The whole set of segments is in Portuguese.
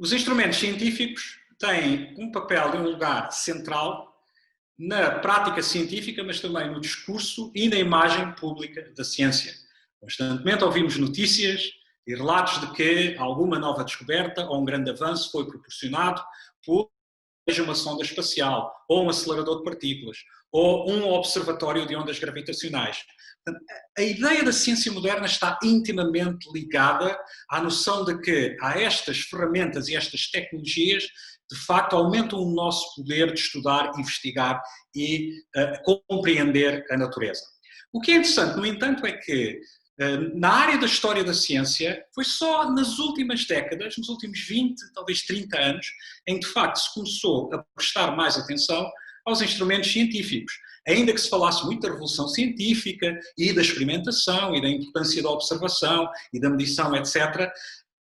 Os instrumentos científicos têm um papel e um lugar central na prática científica, mas também no discurso e na imagem pública da ciência. Constantemente ouvimos notícias e relatos de que alguma nova descoberta ou um grande avanço foi proporcionado por uma sonda espacial, ou um acelerador de partículas, ou um observatório de ondas gravitacionais. Portanto, a ideia da ciência moderna está intimamente ligada à noção de que há estas ferramentas e estas tecnologias de facto aumentam o nosso poder de estudar, investigar e compreender a natureza. O que é interessante, no entanto, é que na área da história da ciência, foi só nas últimas décadas, nos últimos 20, talvez 30 anos, em que de facto se começou a prestar mais atenção aos instrumentos científicos. Ainda que se falasse muito da revolução científica e da experimentação e da importância da observação e da medição, etc.,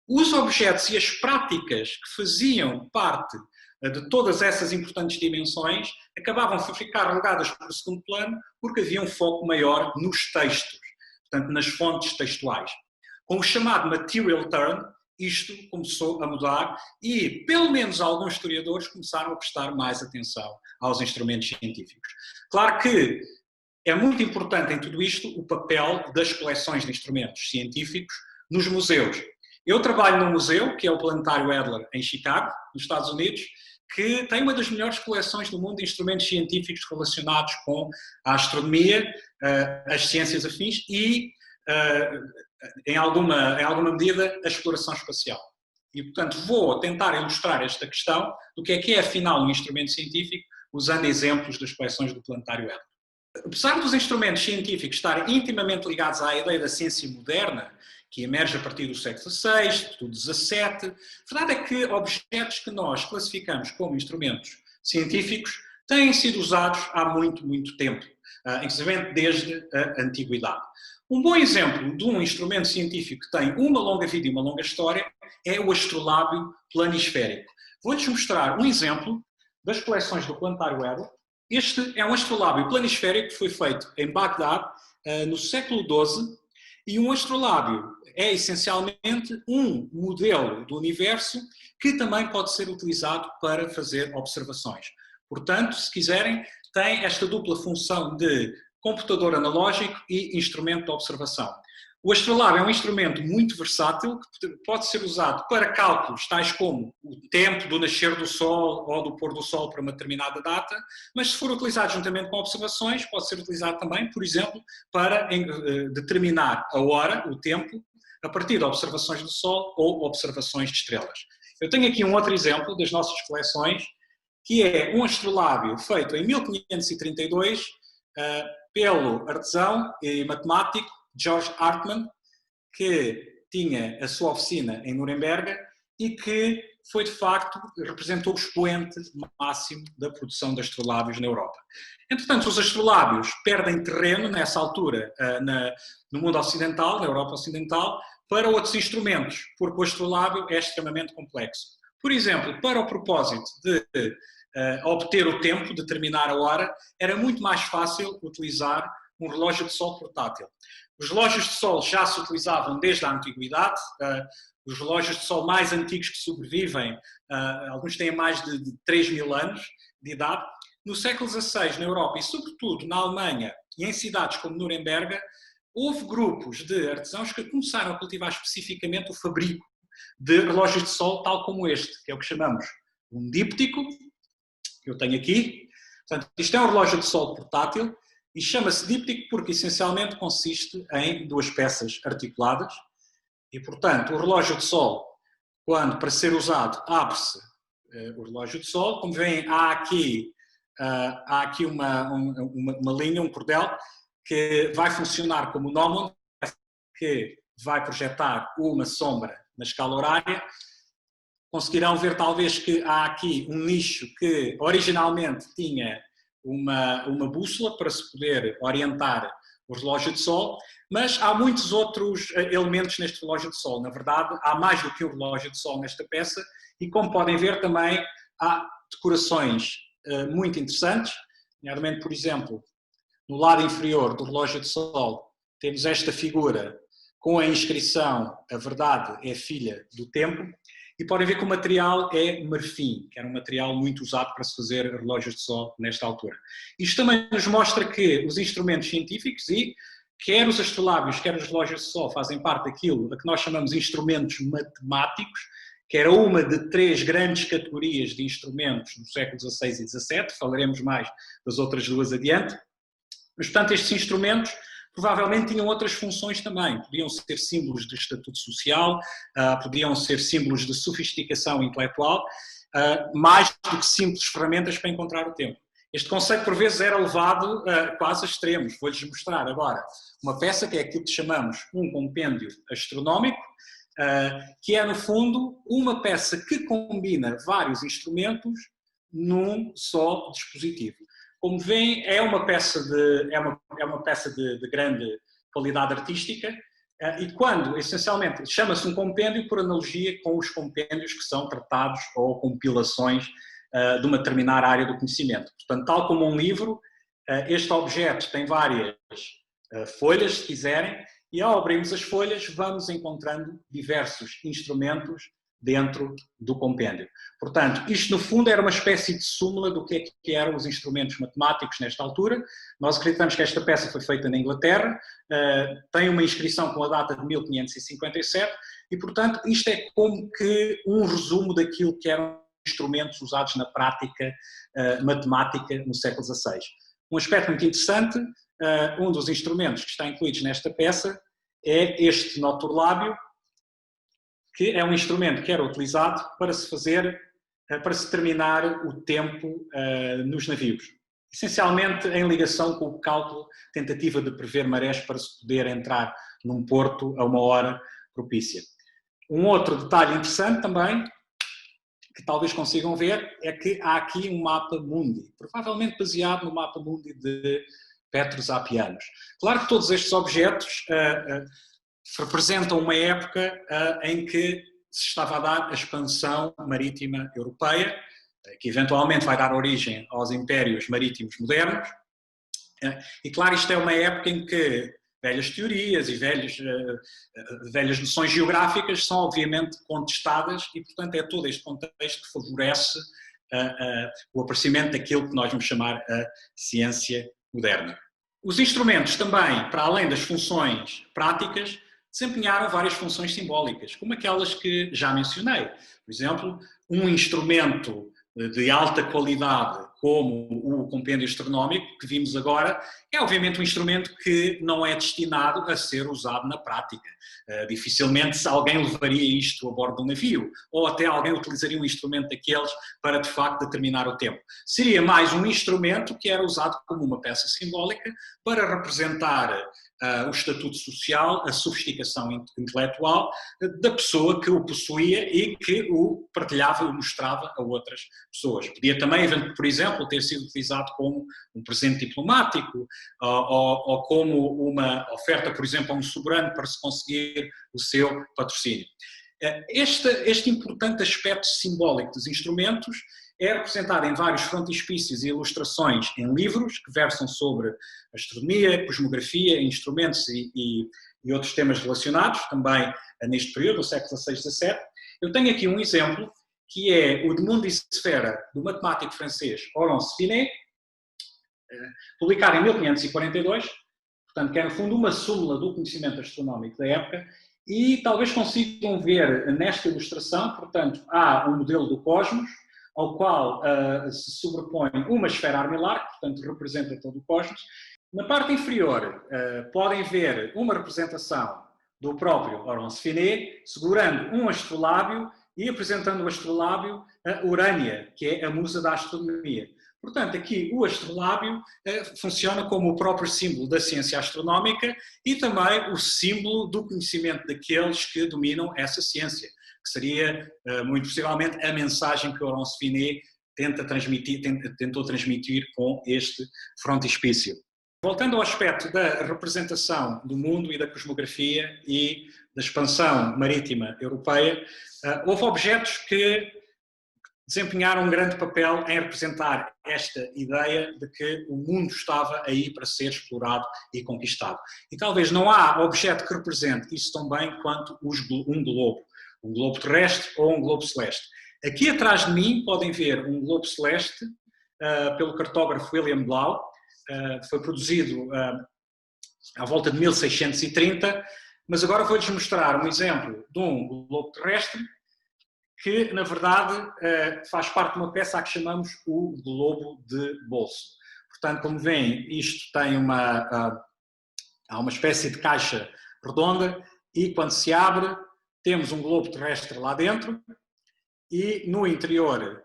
os objetos e as práticas que faziam parte de todas essas importantes dimensões acabavam por ficar relegadas para o segundo plano porque havia um foco maior nos textos, portanto, nas fontes textuais. Com o chamado material turn, isto começou a mudar e, pelo menos, alguns historiadores começaram a prestar mais atenção aos instrumentos científicos. Claro que é muito importante em tudo isto o papel das coleções de instrumentos científicos nos museus. Eu trabalho num museu, que é o Planetário Adler, em Chicago, nos Estados Unidos, que tem uma das melhores coleções do mundo de instrumentos científicos relacionados com a astronomia, as ciências afins e, em alguma medida, a exploração espacial. E, portanto, vou tentar ilustrar esta questão do que é afinal, um instrumento científico, usando exemplos das coleções do Planetário Adler. Apesar dos instrumentos científicos estarem intimamente ligados à ideia da ciência moderna, que emerge a partir do século XVI, do XVII, a verdade é que objetos que nós classificamos como instrumentos científicos têm sido usados há muito, muito tempo, inclusive desde a antiguidade. Um bom exemplo de um instrumento científico que tem uma longa vida e uma longa história é o astrolábio planisférico. Vou-lhes mostrar um exemplo das coleções do Planetário Adler. Este é um astrolábio planisférico que foi feito em Bagdá no século XII e um astrolábio é essencialmente um modelo do universo que também pode ser utilizado para fazer observações. Portanto, se quiserem, tem esta dupla função de computador analógico e instrumento de observação. O astrolábio é um instrumento muito versátil que pode ser usado para cálculos tais como o tempo do nascer do Sol ou do pôr do Sol para uma determinada data, mas se for utilizado juntamente com observações, pode ser utilizado também, por exemplo, para determinar a hora, o tempo, a partir de observações do Sol ou observações de estrelas. Eu tenho aqui um outro exemplo das nossas coleções, que é um astrolábio feito em 1532 pelo artesão e matemático George Hartmann, que tinha a sua oficina em Nuremberg e que foi, de facto, representou o expoente máximo da produção de astrolábios na Europa. Entretanto, os astrolábios perdem terreno, nessa altura, no mundo ocidental, na Europa ocidental, para outros instrumentos, porque o astrolábio é extremamente complexo. Por exemplo, para o propósito de obter o tempo, determinar a hora, era muito mais fácil utilizar um relógio de sol portátil. Os relógios de sol já se utilizavam desde a antiguidade, os relógios de sol mais antigos que sobrevivem, alguns têm mais de 3.000 anos de idade. No século XVI, na Europa e sobretudo na Alemanha e em cidades como Nuremberg, houve grupos de artesãos que começaram a cultivar especificamente o fabrico de relógios de sol tal como este, que é o que chamamos um díptico, que eu tenho aqui. Portanto, isto é um relógio de sol portátil e chama-se díptico porque essencialmente consiste em duas peças articuladas e, portanto, o relógio de sol, quando para ser usado, abre-se o relógio de sol. Como veem, há aqui uma linha, um cordel, que vai funcionar como gnomon, que vai projetar uma sombra na escala horária. Conseguirão ver talvez que há aqui um nicho que originalmente tinha uma bússola para se poder orientar o relógio de sol, mas há muitos outros elementos neste relógio de sol. Na verdade, há mais do que um relógio de sol nesta peça e, como podem ver, também há decorações muito interessantes, nomeadamente, por exemplo, no lado inferior do relógio de sol temos esta figura com a inscrição "A verdade é filha do tempo", e podem ver que o material é marfim, que era um material muito usado para se fazer relógios de sol nesta altura. Isto também nos mostra que os instrumentos científicos, e quer os astrolábios, quer os relógios de sol, fazem parte daquilo a que nós chamamos de instrumentos matemáticos, que era uma de 3 grandes categorias de instrumentos do século XVI e XVII, falaremos mais das outras 2 adiante, mas, portanto, estes instrumentos provavelmente tinham outras funções também, podiam ser símbolos de estatuto social, podiam ser símbolos de sofisticação intelectual, mais do que simples ferramentas para encontrar o tempo. Este conceito, por vezes, era levado quase a extremos. Vou-lhes mostrar agora uma peça que é aquilo que chamamos um compêndio astronómico, que é, no fundo, uma peça que combina vários instrumentos num só dispositivo. Como veem, é uma peça de grande qualidade artística e quando, essencialmente, chama-se um compêndio por analogia com os compêndios que são tratados ou compilações de uma determinada área do conhecimento. Portanto, tal como um livro, este objeto tem várias folhas, se quiserem, e ao abrirmos as folhas vamos encontrando diversos instrumentos dentro do compêndio. Portanto, isto no fundo era uma espécie de súmula do que eram os instrumentos matemáticos nesta altura. Nós acreditamos que esta peça foi feita na Inglaterra, tem uma inscrição com a data de 1557 e, portanto, isto é como que um resumo daquilo que eram instrumentos usados na prática matemática no século XVI. Um aspecto muito interessante, um dos instrumentos que está incluídos nesta peça é este noturlábio, que é um instrumento que era utilizado para se terminar o tempo nos navios. Essencialmente em ligação com o cálculo, tentativa de prever marés para se poder entrar num porto a uma hora propícia. Um outro detalhe interessante também, que talvez consigam ver, é que há aqui um mapa mundi, provavelmente baseado no mapa mundi de Petrus Apianos. Claro que todos estes objetos representam uma época em que se estava a dar a expansão marítima europeia, que eventualmente vai dar origem aos impérios marítimos modernos. E claro, isto é uma época em que velhas teorias e velhas noções geográficas são obviamente contestadas e, portanto, é todo este contexto que favorece o aparecimento daquilo que nós vamos chamar a ciência moderna. Os instrumentos também, para além das funções práticas, desempenharam várias funções simbólicas, como aquelas que já mencionei. Por exemplo, um instrumento de alta qualidade, como o compêndio astronómico que vimos agora, é obviamente um instrumento que não é destinado a ser usado na prática. Dificilmente alguém levaria isto a bordo de um navio, ou até alguém utilizaria um instrumento daqueles para, de facto, determinar o tempo. Seria mais um instrumento que era usado como uma peça simbólica para representar o estatuto social, a sofisticação intelectual da pessoa que o possuía e que o partilhava e mostrava a outras pessoas. Podia também, por exemplo, ter sido utilizado como um presente diplomático ou como uma oferta, por exemplo, a um soberano para se conseguir o seu patrocínio. Este importante aspecto simbólico dos instrumentos é representado em vários frontispícios e ilustrações em livros que versam sobre astronomia, cosmografia, instrumentos e outros temas relacionados, também neste período, do século XVI e XVII. Eu tenho aqui um exemplo, que é o De Mundis Sphera, do matemático francês Laurence Finet, publicado em 1542, portanto, que é, no fundo, uma súmula do conhecimento astronómico da época, e talvez consigam ver nesta ilustração, portanto, há um modelo do cosmos, ao qual se sobrepõe uma esfera armilar, que, portanto, representa todo o cosmos. Na parte inferior, podem ver uma representação do próprio Laurence Finet, segurando um astrolábio e apresentando o astrolábio a Urânia, que é a musa da astronomia. Portanto, aqui o astrolábio funciona como o próprio símbolo da ciência astronómica e também o símbolo do conhecimento daqueles que dominam essa ciência, que seria, muito possivelmente, a mensagem que Laurence Finet tentou transmitir com este frontispício. Voltando ao aspecto da representação do mundo e da cosmografia e da expansão marítima europeia, houve objetos que desempenharam um grande papel em representar esta ideia de que o mundo estava aí para ser explorado e conquistado. E talvez não há objeto que represente isso tão bem quanto um globo. um globo terrestre ou um globo celeste. Aqui atrás de mim podem ver um globo celeste pelo cartógrafo William Blau, foi produzido à volta de 1630, mas agora vou-lhes mostrar um exemplo de um globo terrestre que, na verdade, faz parte de uma peça a que chamamos o globo de bolso. Portanto, como veem, isto tem há uma espécie de caixa redonda e, quando se abre, temos um globo terrestre lá dentro e, no interior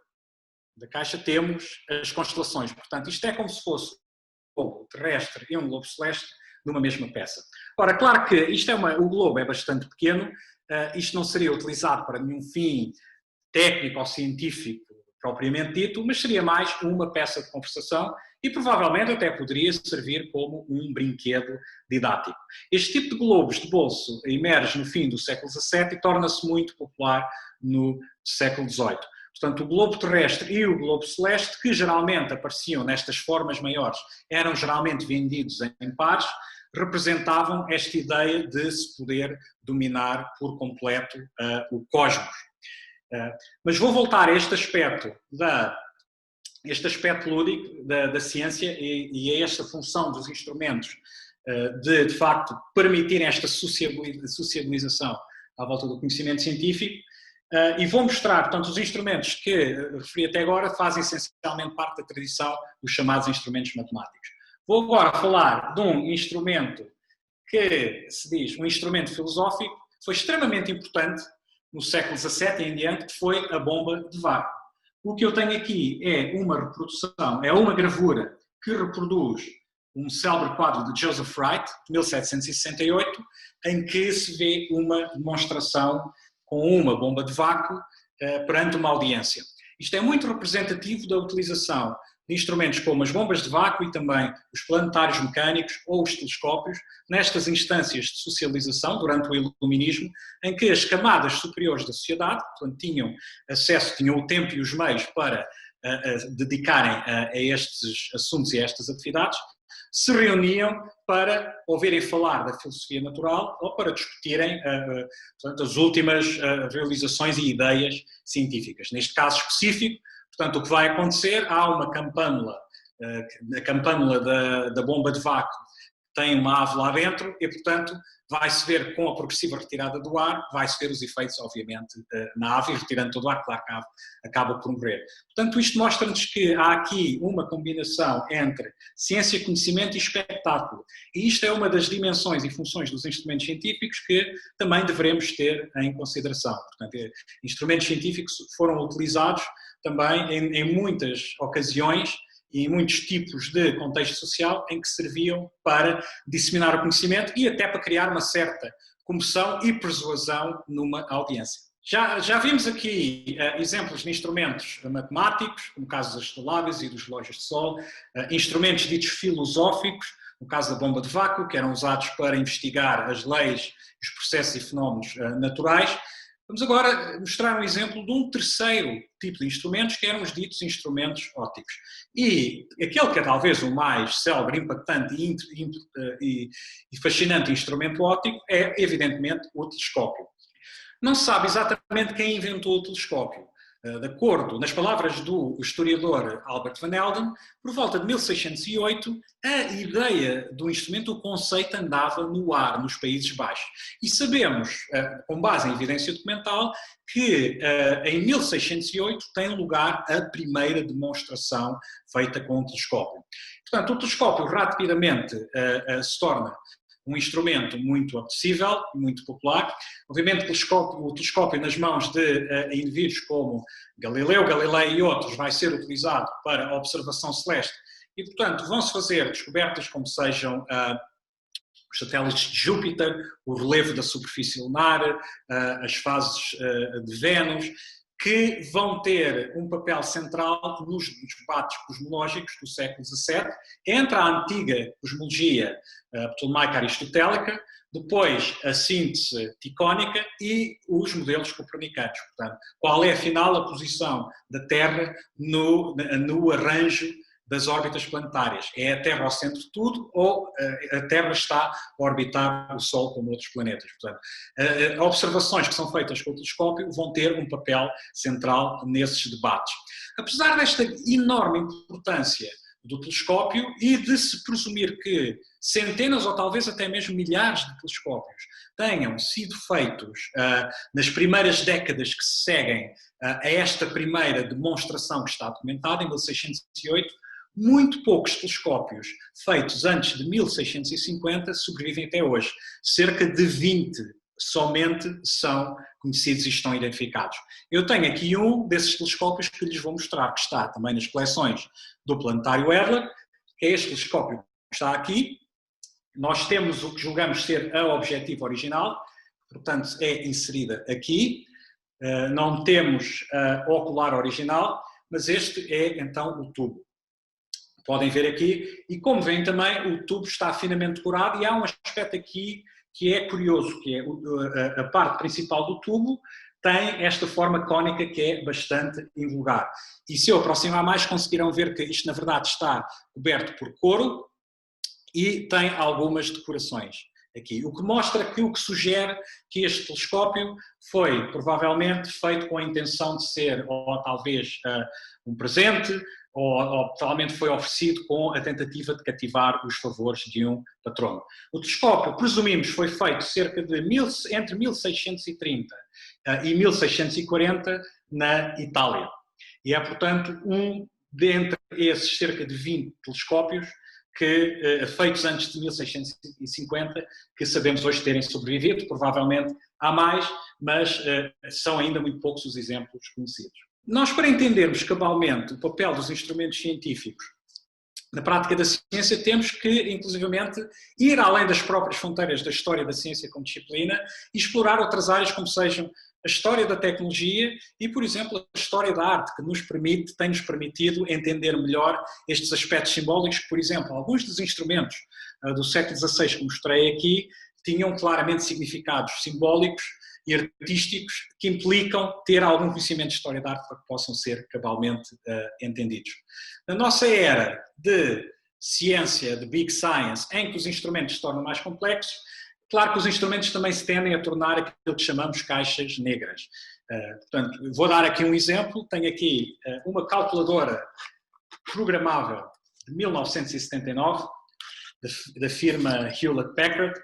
da caixa, temos as constelações. Portanto, isto é como se fosse um globo terrestre e um globo celeste numa mesma peça. Ora, claro que isto o globo é bastante pequeno, isto não seria utilizado para nenhum fim técnico ou científico propriamente dito, mas seria mais uma peça de conversação e provavelmente até poderia servir como um brinquedo didático. Este tipo de globos de bolso emerge no fim do século XVII e torna-se muito popular no século XVIII. Portanto, o globo terrestre e o globo celeste, que geralmente apareciam nestas formas maiores, eram geralmente vendidos em pares, representavam esta ideia de se poder dominar por completo o cosmos. Mas vou voltar a este aspecto lúdico da ciência e a esta função dos instrumentos de facto, permitirem esta sociabilização à volta do conhecimento científico. E vou mostrar, portanto, os instrumentos que referi até agora fazem essencialmente parte da tradição dos chamados instrumentos matemáticos. Vou agora falar de um instrumento que se diz um instrumento filosófico, que foi extremamente importante no século XVII em diante, que foi a bomba de vácuo. O que eu tenho aqui é uma reprodução, é uma gravura que reproduz um célebre quadro de Joseph Wright, de 1768, em que se vê uma demonstração com uma bomba de vácuo perante uma audiência. Isto é muito representativo da utilização de instrumentos como as bombas de vácuo e também os planetários mecânicos ou os telescópios, nestas instâncias de socialização durante o iluminismo, em que as camadas superiores da sociedade, portanto, tinham o tempo e os meios para dedicarem a estes assuntos e a estas atividades, se reuniam para ouvirem falar da filosofia natural ou para discutirem portanto, as últimas realizações e ideias científicas. Neste caso específico, portanto, o que vai acontecer, há uma campânula, a campânula da bomba de vácuo tem uma ave lá dentro e, portanto, vai-se ver com a progressiva retirada do ar, vai-se ver os efeitos, obviamente, na ave, e retirando todo o ar, claro que a ave acaba por morrer. Portanto, isto mostra-nos que há aqui uma combinação entre ciência, conhecimento e espetáculo. E isto é uma das dimensões e funções dos instrumentos científicos que também devemos ter em consideração. Portanto, instrumentos científicos foram utilizados também em muitas ocasiões e muitos tipos de contexto social em que serviam para disseminar o conhecimento e até para criar uma certa comoção e persuasão numa audiência. Já vimos aqui exemplos de instrumentos matemáticos, no caso dos astrolabios e dos relógios de sol, instrumentos ditos filosóficos, no caso da bomba de vácuo, que eram usados para investigar as leis, os processos e fenómenos naturais. Vamos agora mostrar um exemplo de um terceiro tipo de instrumentos, que eram os ditos instrumentos ópticos. E aquele que é talvez o mais célebre, impactante e fascinante instrumento óptico é, evidentemente, o telescópio. Não se sabe exatamente quem inventou o telescópio. De acordo, nas palavras do historiador Albert Van Helden, por volta de 1608, a ideia do instrumento, o conceito andava no ar, nos Países Baixos. E sabemos, com base em evidência documental, que em 1608 tem lugar a primeira demonstração feita com o telescópio. Portanto, o telescópio rapidamente se torna um instrumento muito apetecível, muito popular. Obviamente, o telescópio nas mãos de indivíduos como Galileu, Galilei e outros vai ser utilizado para a observação celeste e, portanto, vão-se fazer descobertas como sejam os satélites de Júpiter, o relevo da superfície lunar, as fases de Vênus, que vão ter um papel central nos debates cosmológicos do século XVII, entre a antiga cosmologia ptolomaica aristotélica, depois a síntese ticónica e os modelos copernicanos. Portanto, qual é, afinal, a posição da Terra no arranjo das órbitas planetárias. É a Terra ao centro de tudo ou a Terra está a orbitar o Sol como outros planetas. Portanto, observações que são feitas com o telescópio vão ter um papel central nesses debates. Apesar desta enorme importância do telescópio e de se presumir que centenas ou talvez até mesmo milhares de telescópios tenham sido feitos nas primeiras décadas que se seguem a esta primeira demonstração que está documentada, em 1608, muito poucos telescópios feitos antes de 1650 sobrevivem até hoje. Cerca de 20 somente são conhecidos e estão identificados. Eu tenho aqui um desses telescópios que lhes vou mostrar, que está também nas coleções do Planetário Adler, que é este telescópio que está aqui. Nós temos o que julgamos ser a objetiva original, portanto é inserida aqui. Não temos a ocular original, mas este é então o tubo. Podem ver aqui, e como veem também, o tubo está finamente decorado e há um aspecto aqui que é curioso, que é a parte principal do tubo tem esta forma cónica que é bastante invulgar. E se eu aproximar mais, conseguirão ver que isto na verdade está coberto por couro e tem algumas decorações aqui. O que mostra que o que sugere que este telescópio foi provavelmente feito com a intenção de ser ou talvez um presente ou provavelmente foi oferecido com a tentativa de cativar os favores de um patrono. O telescópio, presumimos, foi feito cerca de entre 1630 e 1640 na Itália. E é, portanto, dentre esses cerca de 20 telescópios feitos antes de 1650, que sabemos hoje terem sobrevivido. Provavelmente há mais, mas são ainda muito poucos os exemplos conhecidos. Nós, para entendermos cabalmente o papel dos instrumentos científicos na prática da ciência, temos que, inclusivamente, ir além das próprias fronteiras da história da ciência como disciplina e explorar outras áreas como sejam a história da tecnologia e, por exemplo, a história da arte, que tem-nos permitido entender melhor estes aspectos simbólicos, que, por exemplo, alguns dos instrumentos do século XVI que mostrei aqui tinham claramente significados simbólicos e artísticos que implicam ter algum conhecimento de história da arte para que possam ser cabalmente entendidos. Na nossa era de ciência, de big science, em que os instrumentos se tornam mais complexos, claro que os instrumentos também se tendem a tornar aquilo que chamamos caixas negras. Portanto, vou dar aqui um exemplo. Tenho aqui uma calculadora programável de 1979, da firma Hewlett-Packard,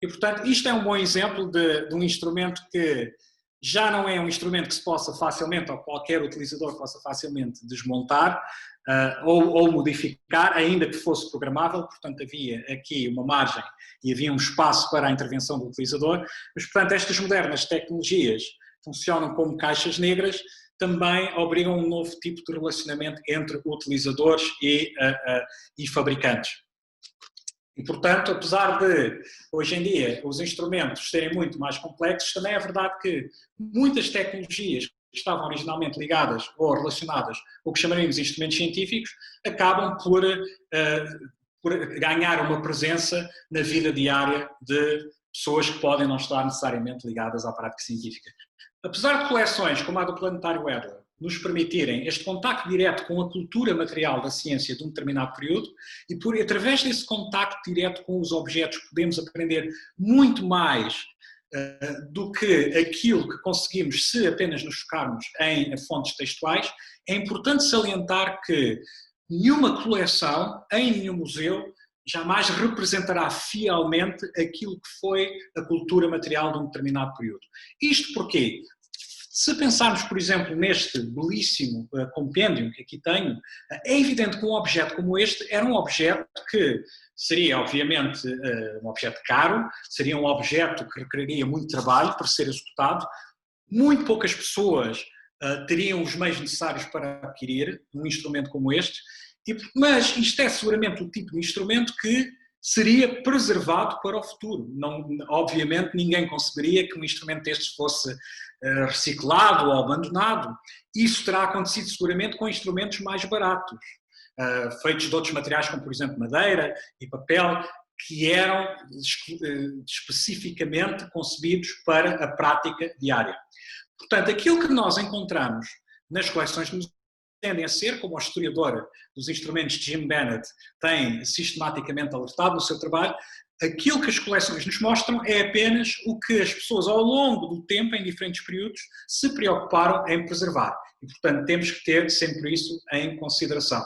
e, portanto, isto é um bom exemplo de um instrumento que já não é um instrumento que se possa facilmente, ou qualquer utilizador possa facilmente desmontar ou modificar, ainda que fosse programável. Portanto, havia aqui uma margem e havia um espaço para a intervenção do utilizador, mas, portanto, estas modernas tecnologias funcionam como caixas negras, também obrigam um novo tipo de relacionamento entre utilizadores e fabricantes. E, portanto, apesar de, hoje em dia, os instrumentos serem muito mais complexos, também é verdade que muitas tecnologias que estavam originalmente ligadas ou relacionadas ao que chamaríamos instrumentos científicos, acabam por ganhar uma presença na vida diária de pessoas que podem não estar necessariamente ligadas à prática científica. Apesar de coleções como a do Planetário Adler nos permitirem este contacto direto com a cultura material da ciência de um determinado período, e através desse contacto direto com os objetos podemos aprender muito mais do que aquilo que conseguimos se apenas nos focarmos em fontes textuais, é importante salientar que nenhuma coleção, em nenhum museu, jamais representará fielmente aquilo que foi a cultura material de um determinado período. Isto porquê? Se pensarmos, por exemplo, neste belíssimo compêndio que aqui tenho, é evidente que um objeto como este era um objeto que seria, obviamente, um objeto caro, seria um objeto que requeriria muito trabalho para ser executado, muito poucas pessoas teriam os meios necessários para adquirir um instrumento como este, mas isto é seguramente o tipo de instrumento que seria preservado para o futuro. Não, obviamente ninguém conceberia que um instrumento destes fosse reciclado ou abandonado. Isso terá acontecido seguramente com instrumentos mais baratos, feitos de outros materiais como, por exemplo, madeira e papel, que eram especificamente concebidos para a prática diária. Portanto, aquilo que nós encontramos nas coleções de tendem a ser, como o historiador dos instrumentos Jim Bennett tem sistematicamente alertado no seu trabalho, aquilo que as coleções nos mostram é apenas o que as pessoas ao longo do tempo, em diferentes períodos, se preocuparam em preservar. E, portanto, temos que ter sempre isso em consideração.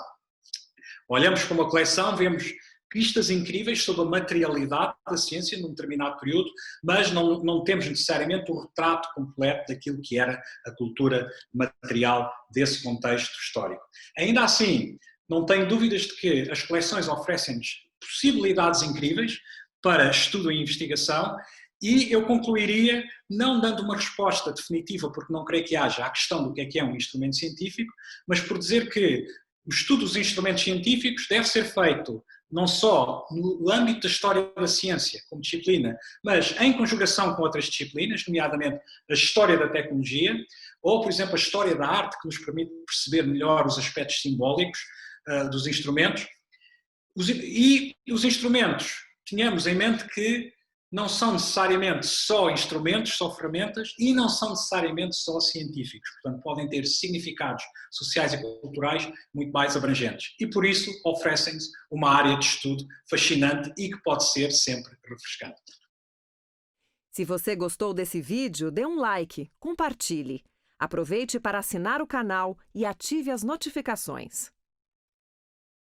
Olhamos para uma coleção, vemos pistas incríveis sobre a materialidade da ciência num determinado período, mas não temos necessariamente o retrato completo daquilo que era a cultura material desse contexto histórico. Ainda assim, não tenho dúvidas de que as coleções oferecem-nos possibilidades incríveis para estudo e investigação, e eu concluiria, não dando uma resposta definitiva, porque não creio que haja a questão do que é um instrumento científico, mas por dizer que o estudo dos instrumentos científicos deve ser feito não só no âmbito da história da ciência como disciplina, mas em conjugação com outras disciplinas, nomeadamente a história da tecnologia, ou, por exemplo, a história da arte, que nos permite perceber melhor os aspectos simbólicos dos instrumentos. E os instrumentos, tenhamos em mente que não são necessariamente só instrumentos, só ferramentas, e não são necessariamente só científicos. Portanto, podem ter significados sociais e culturais muito mais abrangentes. E, por isso, oferecem-nos uma área de estudo fascinante e que pode ser sempre refrescante. Se você gostou desse vídeo, dê um like, compartilhe. Aproveite para assinar o canal e ative as notificações.